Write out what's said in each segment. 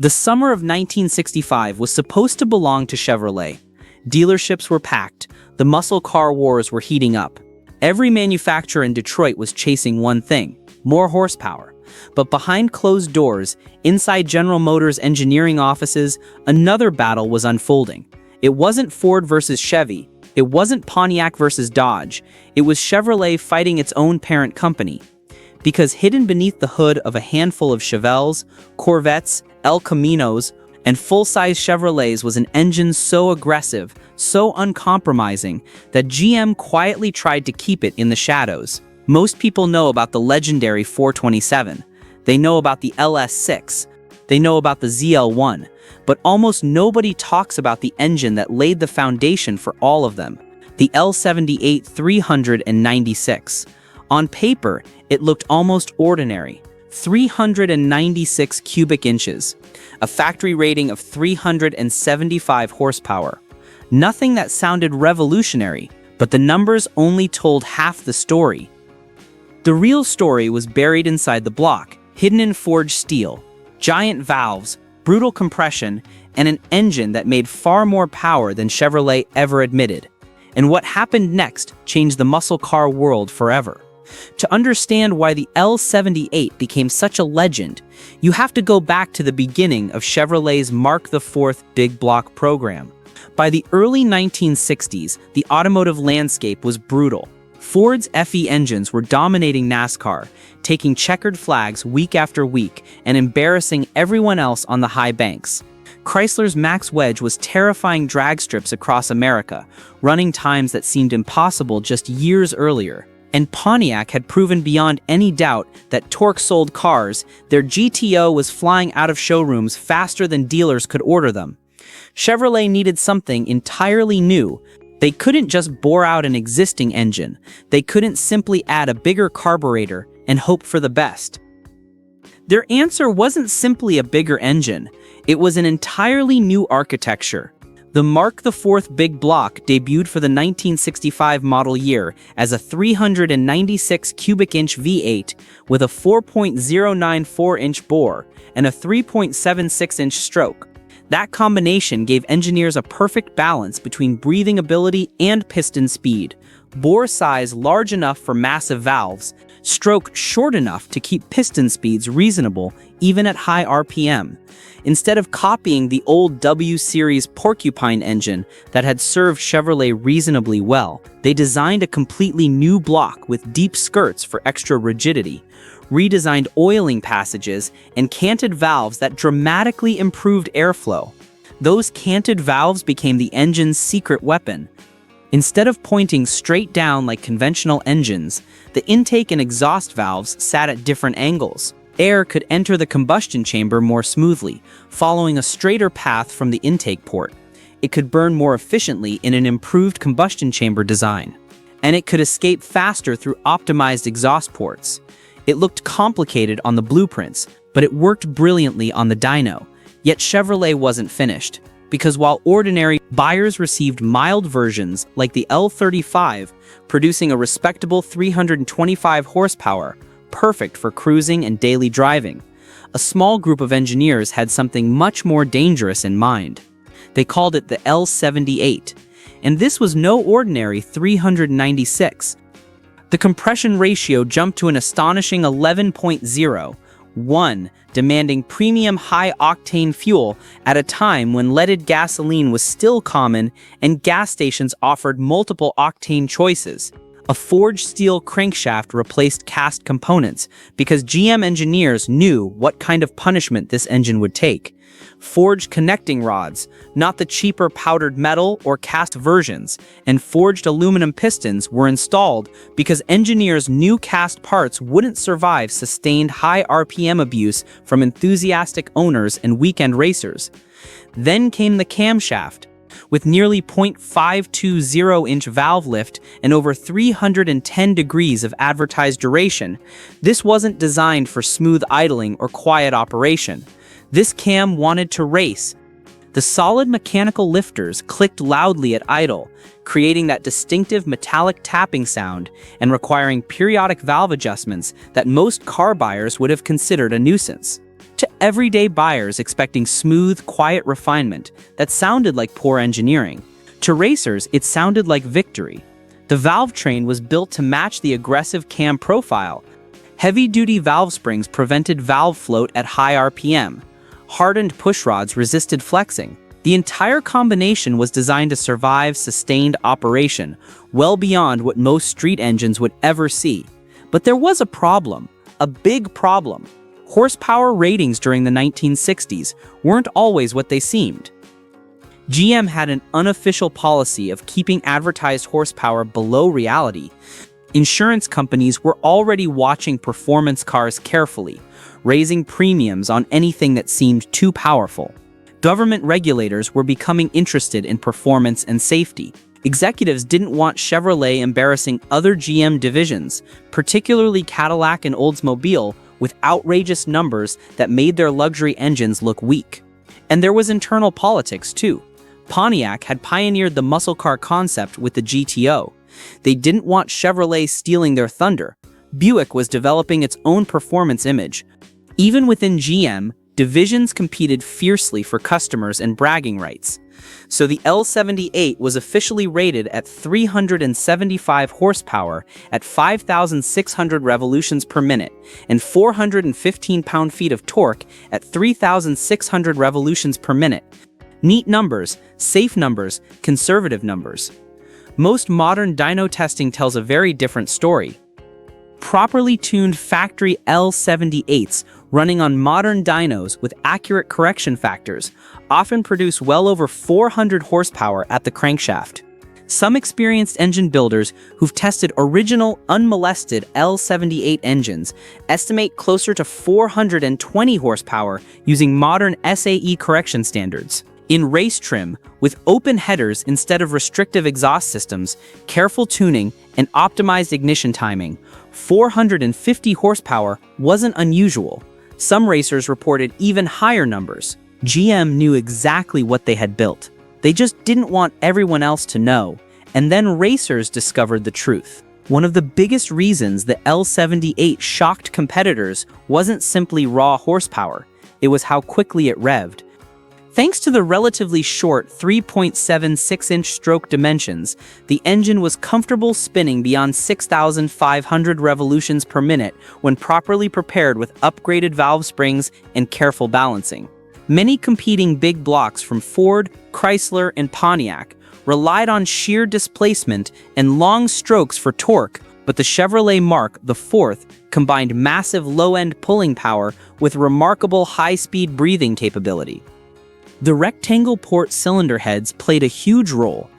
The summer of 1965 was supposed to belong to Chevrolet. Dealerships were packed, the muscle car wars were heating up. Every manufacturer in Detroit was chasing one thing: more horsepower. But behind closed doors, inside General Motors engineering offices, another battle was unfolding. It wasn't Ford versus Chevy, it wasn't Pontiac versus Dodge, it was Chevrolet fighting its own parent company. Because hidden beneath the hood of a handful of Chevelles, Corvettes, Caminos, and full-size Chevrolets was an engine so aggressive, so uncompromising, that GM quietly tried to keep it in the shadows. Most people know about the legendary 427. They know about the LS6. They know about the ZL1. But almost nobody talks about the engine that laid the foundation for all of them: the L78-396. On paper, it looked almost ordinary. 396 cubic inches, a factory rating of 375 horsepower. Nothing that sounded revolutionary, but the numbers only told half the story. The real story was buried inside the block, hidden in forged steel, giant valves, brutal compression, and an engine that made far more power than Chevrolet ever admitted. And what happened next changed the muscle car world forever. To understand why the L78 became such a legend, you have to go back to the beginning of Chevrolet's Mark IV big block program. By the early 1960s, the automotive landscape was brutal. Ford's FE engines were dominating NASCAR, taking checkered flags week after week and embarrassing everyone else on the high banks. Chrysler's Max Wedge was terrifying drag strips across America, running times that seemed impossible just years earlier. And Pontiac had proven beyond any doubt that torque sold cars. Their GTO was flying out of showrooms faster than dealers could order them. Chevrolet needed something entirely new. They couldn't just bore out an existing engine. They couldn't simply add a bigger carburetor and hope for the best. Their answer wasn't simply a bigger engine. It was an entirely new architecture. The Mark IV big block debuted for the 1965 model year as a 396 cubic inch V8 with a 4.094-inch bore and a 3.76-inch stroke. That combination gave engineers a perfect balance between breathing ability and piston speed. Bore size large enough for massive valves, stroke short enough to keep piston speeds reasonable even at high RPM. Instead of copying the old W-Series Porcupine engine that had served Chevrolet reasonably well, they designed a completely new block with deep skirts for extra rigidity, redesigned oiling passages, and canted valves that dramatically improved airflow. Those canted valves became the engine's secret weapon. Instead of pointing straight down like conventional engines, the intake and exhaust valves sat at different angles. Air could enter the combustion chamber more smoothly, following a straighter path from the intake port. It could burn more efficiently in an improved combustion chamber design. And it could escape faster through optimized exhaust ports. It looked complicated on the blueprints, but it worked brilliantly on the dyno. Yet Chevrolet wasn't finished, because while ordinary buyers received mild versions like the L35, producing a respectable 325 horsepower, perfect for cruising and daily driving, a small group of engineers had something much more dangerous in mind. They called it the L78, and this was no ordinary 396. The compression ratio jumped to an astonishing 11.01, demanding premium high-octane fuel at a time when leaded gasoline was still common and gas stations offered multiple octane choices. A forged steel crankshaft replaced cast components because GM engineers knew what kind of punishment this engine would take. Forged connecting rods, not the cheaper powdered metal or cast versions, and forged aluminum pistons were installed because engineers knew cast parts wouldn't survive sustained high RPM abuse from enthusiastic owners and weekend racers. Then came the camshaft. With nearly 0.520-inch valve lift and over 310 degrees of advertised duration, this wasn't designed for smooth idling or quiet operation. This cam wanted to race. The solid mechanical lifters clicked loudly at idle, creating that distinctive metallic tapping sound and requiring periodic valve adjustments that most car buyers would have considered a nuisance. To everyday buyers expecting smooth, quiet refinement that sounded like poor engineering. To racers, it sounded like victory. The valve train was built to match the aggressive cam profile. Heavy-duty valve springs prevented valve float at high RPM. Hardened pushrods resisted flexing. The entire combination was designed to survive sustained operation, well beyond what most street engines would ever see. But there was a problem, a big problem. Horsepower ratings during the 1960s weren't always what they seemed. GM had an unofficial policy of keeping advertised horsepower below reality. Insurance companies were already watching performance cars carefully, raising premiums on anything that seemed too powerful. Government regulators were becoming interested in performance and safety. Executives didn't want Chevrolet embarrassing other GM divisions, particularly Cadillac and Oldsmobile, with outrageous numbers that made their luxury engines look weak. And there was internal politics, too. Pontiac had pioneered the muscle car concept with the GTO. They didn't want Chevrolet stealing their thunder. Buick was developing its own performance image. Even within GM, divisions competed fiercely for customers and bragging rights. So the L78 was officially rated at 375 horsepower at 5,600 revolutions per minute and 415 pound-feet of torque at 3,600 revolutions per minute. Neat numbers, safe numbers, conservative numbers. Most modern dyno testing tells a very different story. Properly tuned factory L78s running on modern dynos with accurate correction factors often produce well over 400 horsepower at the crankshaft. Some experienced engine builders who've tested original, unmolested L78 engines estimate closer to 420 horsepower using modern SAE correction standards. In race trim, with open headers instead of restrictive exhaust systems, careful tuning, and optimized ignition timing, 450 horsepower wasn't unusual. Some racers reported even higher numbers. GM knew exactly what they had built. They just didn't want everyone else to know, and then racers discovered the truth. One of the biggest reasons the L78 shocked competitors wasn't simply raw horsepower, it was how quickly it revved. Thanks to the relatively short 3.76-inch stroke dimensions, the engine was comfortable spinning beyond 6,500 revolutions per minute when properly prepared with upgraded valve springs and careful balancing. Many competing big blocks from Ford, Chrysler, and Pontiac relied on sheer displacement and long strokes for torque, but the Chevrolet Mark IV combined massive low-end pulling power with remarkable high-speed breathing capability. The rectangle port cylinder heads played a huge role.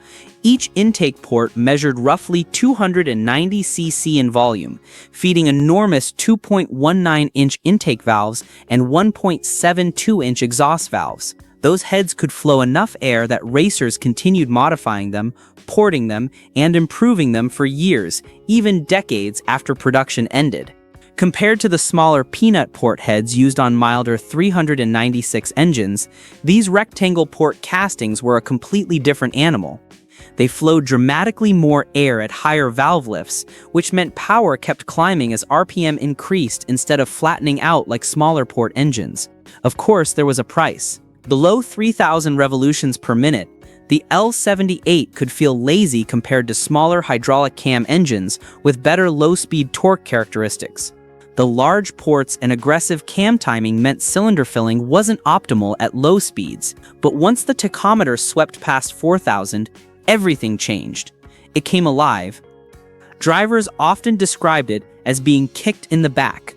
Each intake port measured roughly 290 cc in volume, feeding enormous 2.19-inch intake valves and 1.72-inch exhaust valves. Those heads could flow enough air that racers continued modifying them, porting them, and improving them for years, even decades after production ended. Compared to the smaller peanut port heads used on milder 396 engines, these rectangle port castings were a completely different animal. They flowed dramatically more air at higher valve lifts, which meant power kept climbing as RPM increased instead of flattening out like smaller port engines. Of course, there was a price. Below 3,000 revolutions per minute, the L78 could feel lazy compared to smaller hydraulic cam engines with better low-speed torque characteristics. The large ports and aggressive cam timing meant cylinder filling wasn't optimal at low speeds, but once the tachometer swept past 4,000, everything changed. It came alive. Drivers often described it as being kicked in the back.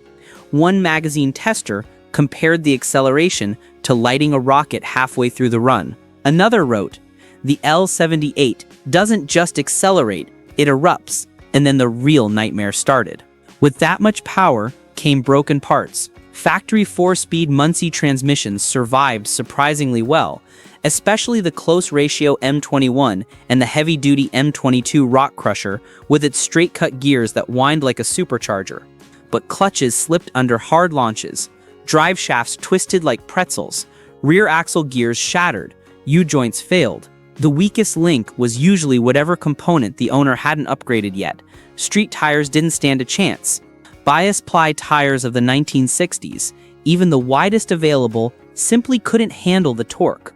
One magazine tester compared the acceleration to lighting a rocket halfway through the run. Another wrote, "The L78 doesn't just accelerate, it erupts," and then the real nightmare started. With that much power came broken parts. Factory 4-speed Muncie transmissions survived surprisingly well, especially the close-ratio M21 and the heavy-duty M22 Rock Crusher with its straight-cut gears that whined like a supercharger. But clutches slipped under hard launches, drive shafts twisted like pretzels, rear axle gears shattered, U-joints failed. The weakest link was usually whatever component the owner hadn't upgraded yet. Street tires didn't stand a chance. Bias ply tires of the 1960s, even the widest available, simply couldn't handle the torque.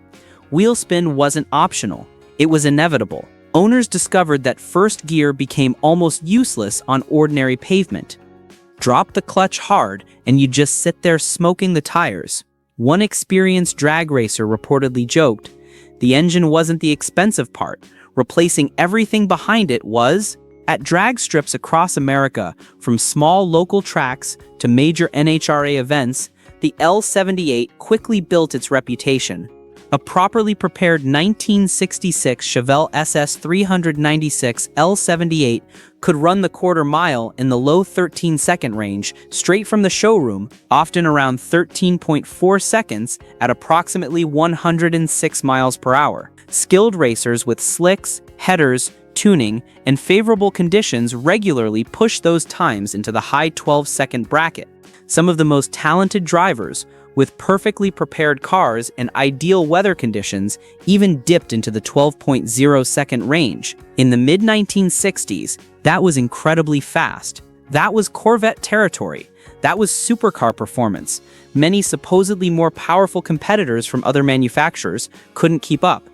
Wheel spin wasn't optional, it was inevitable. Owners discovered that first gear became almost useless on ordinary pavement. Drop the clutch hard and you just sit there smoking the tires. One experienced drag racer reportedly joked, "The engine wasn't the expensive part. Replacing everything behind it was." At drag strips across America, from small local tracks to major NHRA events, the L78 quickly built its reputation. A properly prepared 1966 Chevelle SS396 L78 could run the quarter mile in the low 13-second range straight from the showroom, often around 13.4 seconds at approximately 106 miles per hour. Skilled racers with slicks, headers, tuning, and favorable conditions regularly push those times into the high 12-second bracket. Some of the most talented drivers, with perfectly prepared cars and ideal weather conditions, even dipped into the 12.0-second range. In the mid-1960s, that was incredibly fast. That was Corvette territory. That was supercar performance. Many supposedly more powerful competitors from other manufacturers couldn't keep up.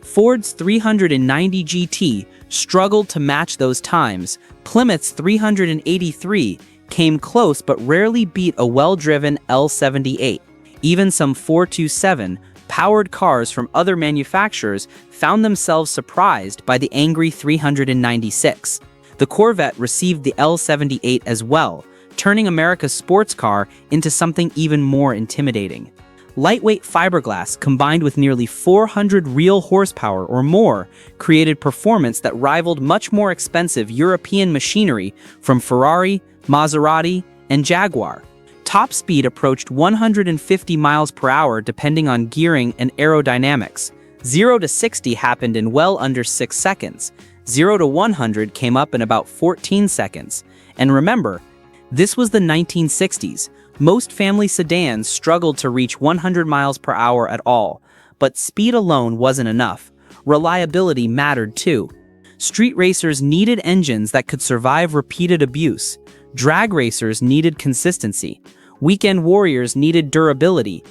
Ford's 390 GT struggled to match those times. Plymouth's 383 came close but rarely beat a well-driven L78. Even some 427 powered cars from other manufacturers found themselves surprised by the angry 396. The Corvette received the L78 as well, turning America's sports car into something even more intimidating. Lightweight fiberglass combined with nearly 400 real horsepower or more created performance that rivaled much more expensive European machinery from Ferrari, Maserati, and Jaguar. Top speed approached 150 miles per hour depending on gearing and aerodynamics. 0 to 60 happened in well under 6 seconds. 0 to 100 came up in about 14 seconds. And remember, this was the 1960s. Most family sedans struggled to reach 100 miles per hour at all, but speed alone wasn't enough. Reliability mattered too. Street racers needed engines that could survive repeated abuse. Drag racers needed consistency. Weekend warriors needed durability.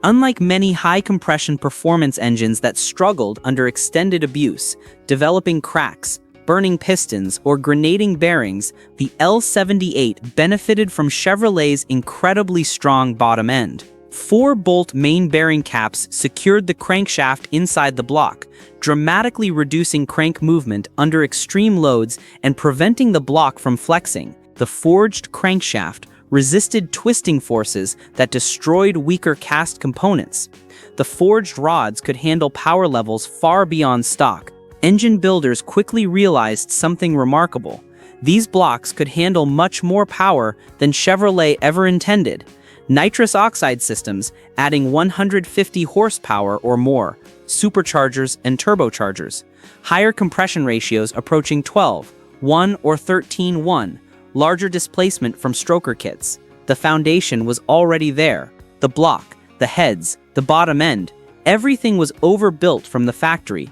Unlike many high-compression performance engines that struggled under extended abuse, developing cracks, burning pistons, or grenading bearings, the L78 benefited from Chevrolet's incredibly strong bottom end. 4-bolt main bearing caps secured the crankshaft inside the block, dramatically reducing crank movement under extreme loads and preventing the block from flexing. The forged crankshaft resisted twisting forces that destroyed weaker cast components. The forged rods could handle power levels far beyond stock. Engine builders quickly realized something remarkable. These blocks could handle much more power than Chevrolet ever intended. Nitrous oxide systems adding 150 horsepower or more, superchargers and turbochargers, higher compression ratios approaching 12:1 or 13:1, larger displacement from stroker kits. The foundation was already there. The block, the heads, the bottom end, everything was overbuilt from the factory.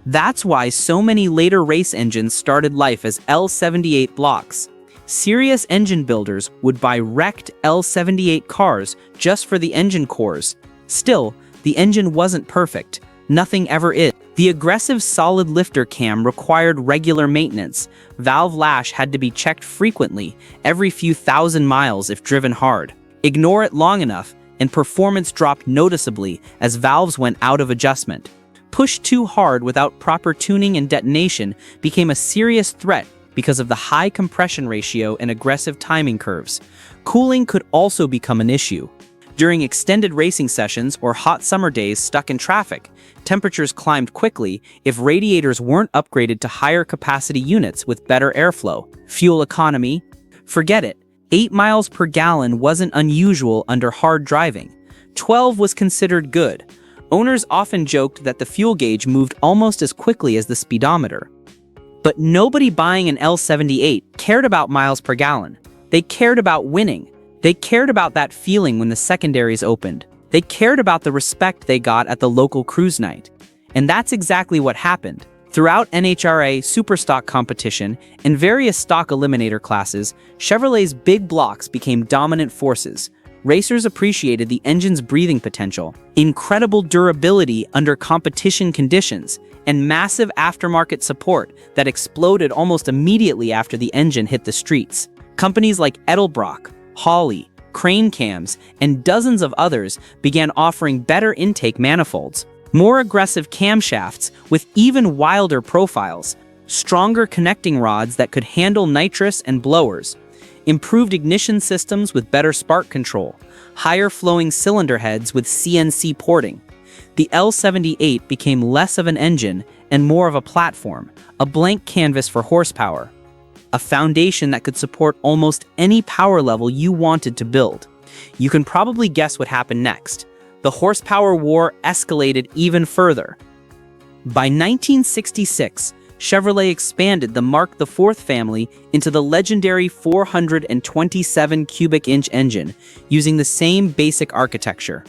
That's why so many later race engines started life as L78 blocks. Serious engine builders would buy wrecked L78 cars just for the engine cores. Still, the engine wasn't perfect. Nothing ever is. The aggressive solid lifter cam required regular maintenance. Valve lash had to be checked frequently, every few thousand miles if driven hard. Ignore it long enough, and performance dropped noticeably as valves went out of adjustment. Push too hard without proper tuning and detonation became a serious threat because of the high compression ratio and aggressive timing curves. Cooling could also become an issue. During extended racing sessions or hot summer days stuck in traffic, temperatures climbed quickly if radiators weren't upgraded to higher capacity units with better airflow. Fuel economy? Forget it. 8 miles per gallon wasn't unusual under hard driving. 12 was considered good. Owners often joked that the fuel gauge moved almost as quickly as the speedometer. But nobody buying an L78 cared about miles per gallon. They cared about winning. They cared about that feeling when the secondaries opened. They cared about the respect they got at the local cruise night. And that's exactly what happened. Throughout NHRA Superstock competition and various stock eliminator classes, Chevrolet's big blocks became dominant forces. Racers appreciated the engine's breathing potential, incredible durability under competition conditions, and massive aftermarket support that exploded almost immediately after the engine hit the streets. Companies like Edelbrock, Holley, Crane Cams, and dozens of others began offering better intake manifolds, more aggressive camshafts with even wilder profiles, stronger connecting rods that could handle nitrous and blowers, improved ignition systems with better spark control, higher flowing cylinder heads with CNC porting. The L78 became less of an engine and more of a platform, a blank canvas for horsepower, a foundation that could support almost any power level you wanted to build. You can probably guess what happened next. The horsepower war escalated even further. By 1966, Chevrolet expanded the Mark IV family into the legendary 427 cubic inch engine using the same basic architecture.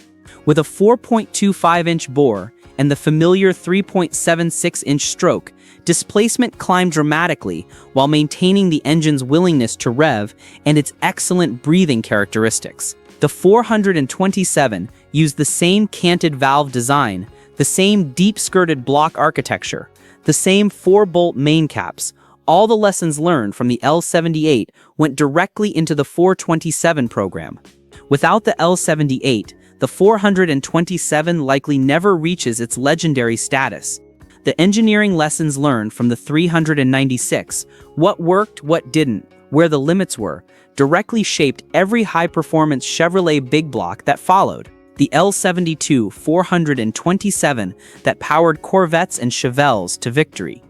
With a 4.25-inch bore and the familiar 3.76-inch stroke, displacement climbed dramatically while maintaining the engine's willingness to rev and its excellent breathing characteristics. The 427 used the same canted valve design, the same deep-skirted block architecture, the same 4-bolt main caps. All the lessons learned from the L78 went directly into the 427 program. Without the L78, the 427 likely never reaches its legendary status. The engineering lessons learned from the 396, what worked, what didn't, where the limits were, directly shaped every high-performance Chevrolet big block that followed. The L72 427 that powered Corvettes and Chevelles to victory.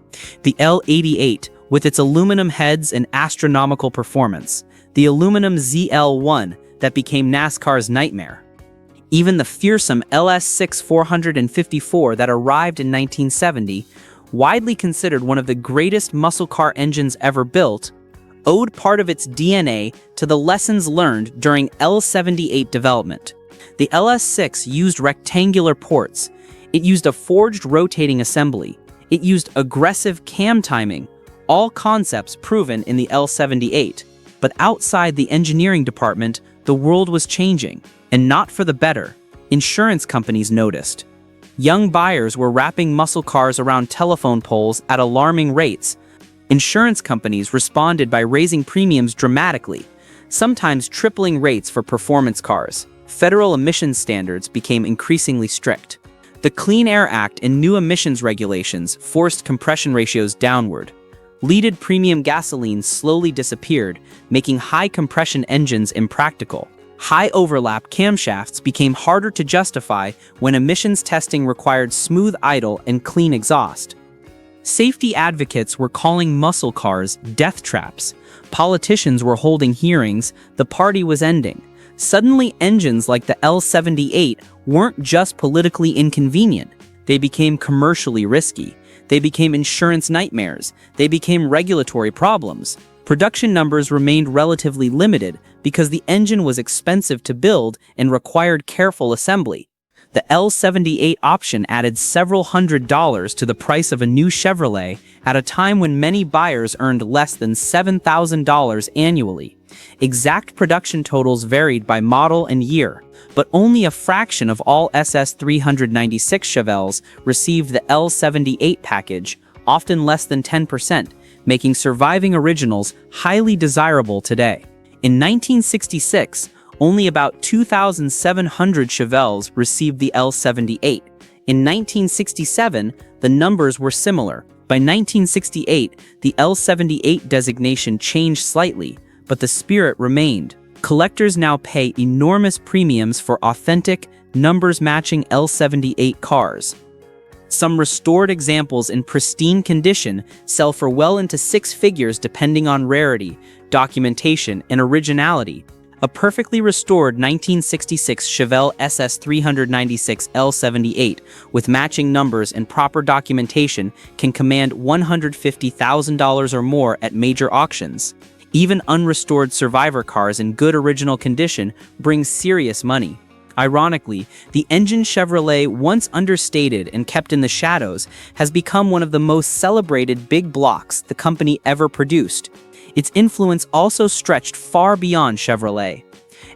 The L88 with its aluminum heads and astronomical performance. The aluminum ZL1 that became NASCAR's nightmare. Even the fearsome LS6 454 that arrived in 1970, widely considered one of the greatest muscle car engines ever built, owed part of its DNA to the lessons learned during L78 development. The LS6 used rectangular ports. It used a forged rotating assembly. It used aggressive cam timing, all concepts proven in the L78. But outside the engineering department, the world was changing, and not for the better. Insurance companies noticed. Young buyers were wrapping muscle cars around telephone poles at alarming rates. Insurance companies responded by raising premiums dramatically, sometimes tripling rates for performance cars. Federal emissions standards became increasingly strict. The Clean Air Act and new emissions regulations forced compression ratios downward. Leaded premium gasoline slowly disappeared, making high compression engines impractical. High overlap camshafts became harder to justify when emissions testing required smooth idle and clean exhaust. Safety advocates were calling muscle cars death traps. Politicians were holding hearings. The party was ending. Suddenly, engines like the L78 weren't just politically inconvenient. They became commercially risky. They became insurance nightmares. They became regulatory problems. Production numbers remained relatively limited because the engine was expensive to build and required careful assembly. The L78 option added several $100s to the price of a new Chevrolet at a time when many buyers earned less than $7,000 annually. Exact production totals varied by model and year, but only a fraction of all SS396 Chevelles received the L78 package, often less than 10%, making surviving originals highly desirable today. In 1966, only about 2,700 Chevelles received the L78. In 1967, the numbers were similar. By 1968, the L78 designation changed slightly, but the spirit remained. Collectors now pay enormous premiums for authentic, numbers-matching L78 cars. Some restored examples in pristine condition sell for well into six figures depending on rarity, documentation, and originality. A perfectly restored 1966 Chevelle SS396 L78 with matching numbers and proper documentation can command $150,000 or more at major auctions. Even unrestored survivor cars in good original condition bring serious money. Ironically, the engine Chevrolet, once understated and kept in the shadows, has become one of the most celebrated big blocks the company ever produced. Its influence also stretched far beyond Chevrolet.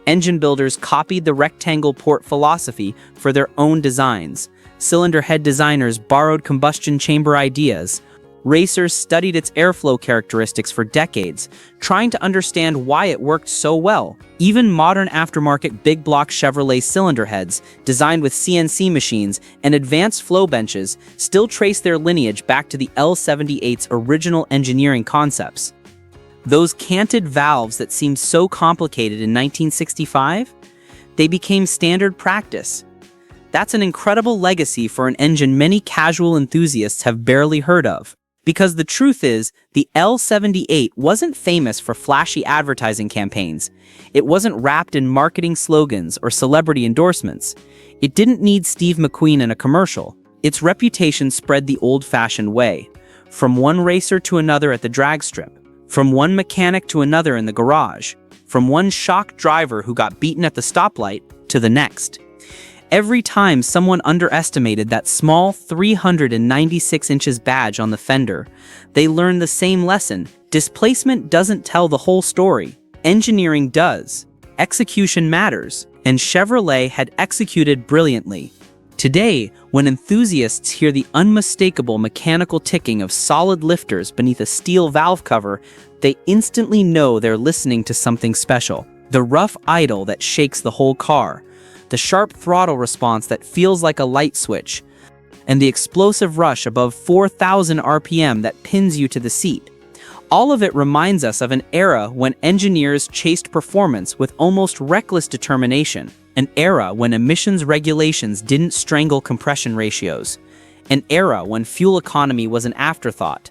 Engine builders copied the rectangle port philosophy for their own designs. Cylinder head designers borrowed combustion chamber ideas. Racers studied its airflow characteristics for decades, trying to understand why it worked so well. Even modern aftermarket big block Chevrolet cylinder heads, designed with CNC machines and advanced flow benches, still trace their lineage back to the L78's original engineering concepts. Those canted valves that seemed so complicated in 1965, they became standard practice. That's an incredible legacy for an engine many casual enthusiasts have barely heard of. Because the truth is, the L78 wasn't famous for flashy advertising campaigns. It wasn't wrapped in marketing slogans or celebrity endorsements. It didn't need Steve McQueen in a commercial. Its reputation spread the old-fashioned way, from one racer to another at the drag strip, from one mechanic to another in the garage, from one shock driver who got beaten at the stoplight to the next. Every time someone underestimated that small 396 inches badge on the fender, they learned the same lesson. Displacement doesn't tell the whole story. Engineering does. Execution matters, and Chevrolet had executed brilliantly. Today, when enthusiasts hear the unmistakable mechanical ticking of solid lifters beneath a steel valve cover, they instantly know they're listening to something special. The rough idle that shakes the whole car, the sharp throttle response that feels like a light switch, and the explosive rush above 4,000 RPM that pins you to the seat. All of it reminds us of an era when engineers chased performance with almost reckless determination, an era when emissions regulations didn't strangle compression ratios, an era when fuel economy was an afterthought,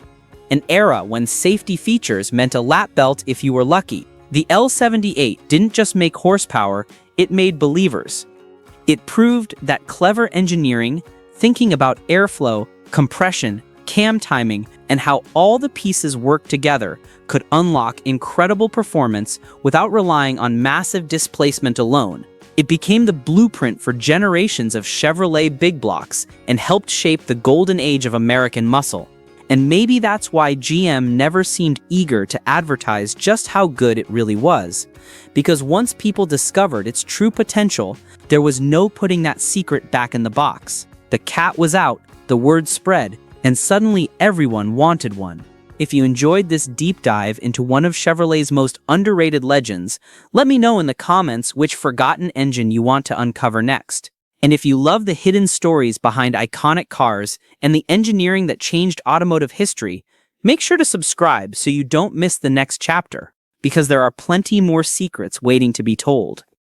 an era when safety features meant a lap belt if you were lucky. The L78 didn't just make horsepower, it made believers. It proved that clever engineering, thinking about airflow, compression, cam timing, and how all the pieces work together could unlock incredible performance without relying on massive displacement alone. It became the blueprint for generations of Chevrolet big blocks and helped shape the golden age of American muscle. And maybe that's why GM never seemed eager to advertise just how good it really was. Because once people discovered its true potential, there was no putting that secret back in the box. The cat was out, the word spread, and suddenly everyone wanted one. If you enjoyed this deep dive into one of Chevrolet's most underrated legends, let me know in the comments which forgotten engine you want to uncover next. And if you love the hidden stories behind iconic cars and the engineering that changed automotive history, make sure to subscribe so you don't miss the next chapter, because there are plenty more secrets waiting to be told.